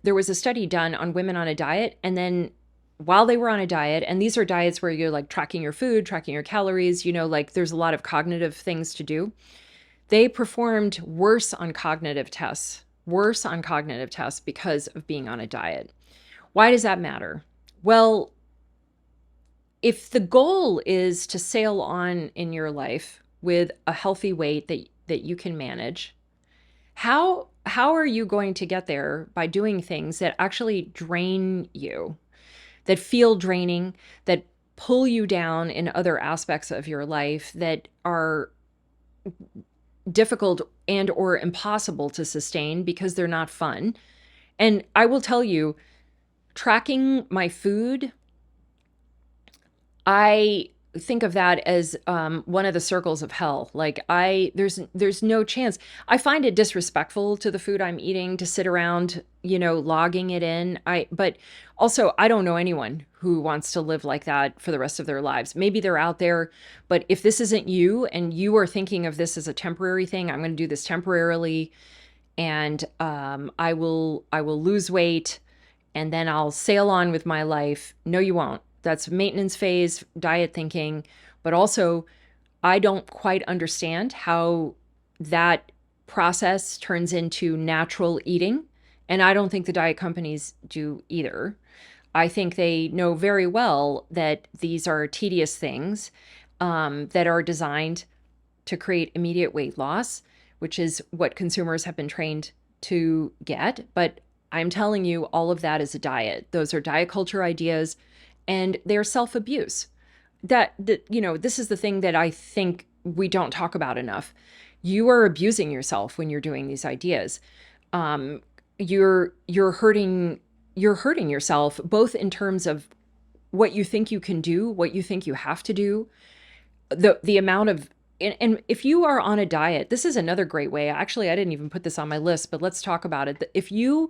there was a study done on women on a diet, and then while they were on a diet, and these are diets where you're like tracking your food, tracking your calories, like there's a lot of cognitive things to do. They performed worse on cognitive tests because of being on a diet. Why does that matter? Well, if the goal is to sail on in your life with a healthy weight that you can manage, how are you going to get there by doing things that actually drain you, that feel draining, that pull you down in other aspects of your life that are difficult and or impossible to sustain because they're not fun? And I will tell you, tracking my food, I think of that as one of the circles of hell. Like there's no chance. I find it disrespectful to the food I'm eating to sit around, logging it in. But also I don't know anyone who wants to live like that for the rest of their lives. Maybe they're out there, but if this isn't you and you are thinking of this as a temporary thing, I'm going to do this temporarily, and I will lose weight, and then I'll sail on with my life. No, you won't. That's maintenance phase diet thinking. But also, I don't quite understand how that process turns into natural eating. And I don't think the diet companies do either. I think they know very well that these are tedious things that are designed to create immediate weight loss, which is what consumers have been trained to get. But I'm telling you, all of that is a diet. Those are diet culture ideas, and they're self-abuse. This is the thing that I think we don't talk about enough. You are abusing yourself when you're doing these ideas. You're hurting yourself, both in terms of what you think you can do, what you think you have to do, the amount of, and if you are on a diet, this is another great way. Actually, I didn't even put this on my list, but let's talk about it. If you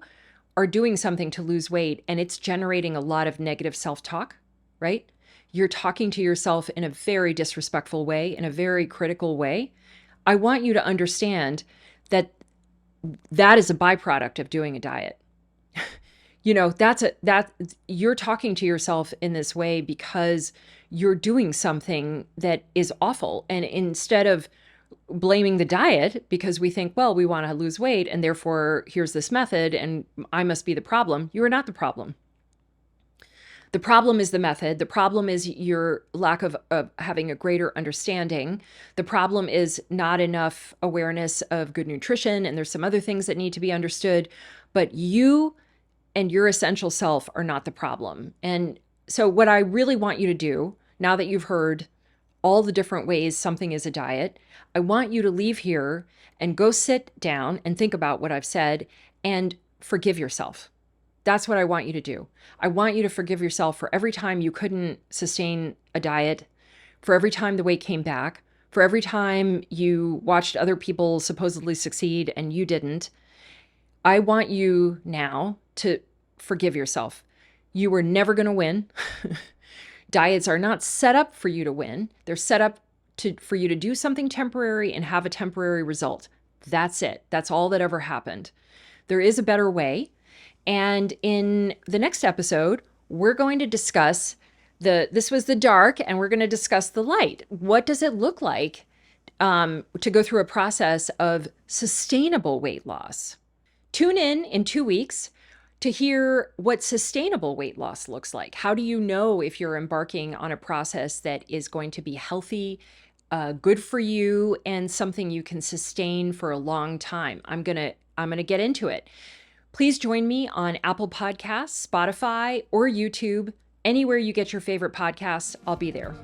are doing something to lose weight and it's generating a lot of negative self-talk, right? You're talking to yourself in a very disrespectful way, in a very critical way. I want you to understand that that is a byproduct of doing a diet. That you're talking to yourself in this way because you're doing something that is awful. And instead of blaming the diet because we think, well, we want to lose weight and therefore here's this method and I must be the problem, you are not the problem. The problem is the method. The problem is your lack of having a greater understanding. The problem is not enough awareness of good nutrition. And there's some other things that need to be understood. But you and your essential self are not the problem. And so what I really want you to do, now that you've heard all the different ways something is a diet, I want you to leave here and go sit down and think about what I've said and forgive yourself. That's what I want you to do. I want you to forgive yourself for every time you couldn't sustain a diet, for every time the weight came back, for every time you watched other people supposedly succeed and you didn't. I want you now to forgive yourself. You were never going to win. Diets are not set up for you to win. They're set up for you to do something temporary and have a temporary result. That's it. That's all that ever happened. There is a better way. And in the next episode, we're going to discuss this was the dark, and we're going to discuss the light. What does it look like to go through a process of sustainable weight loss? Tune in 2 weeks to hear what sustainable weight loss looks like. How do you know if you're embarking on a process that is going to be healthy, good for you, and something you can sustain for a long time? I'm gonna get into it. Please join me on Apple Podcasts, Spotify, or YouTube. Anywhere you get your favorite podcasts, I'll be there.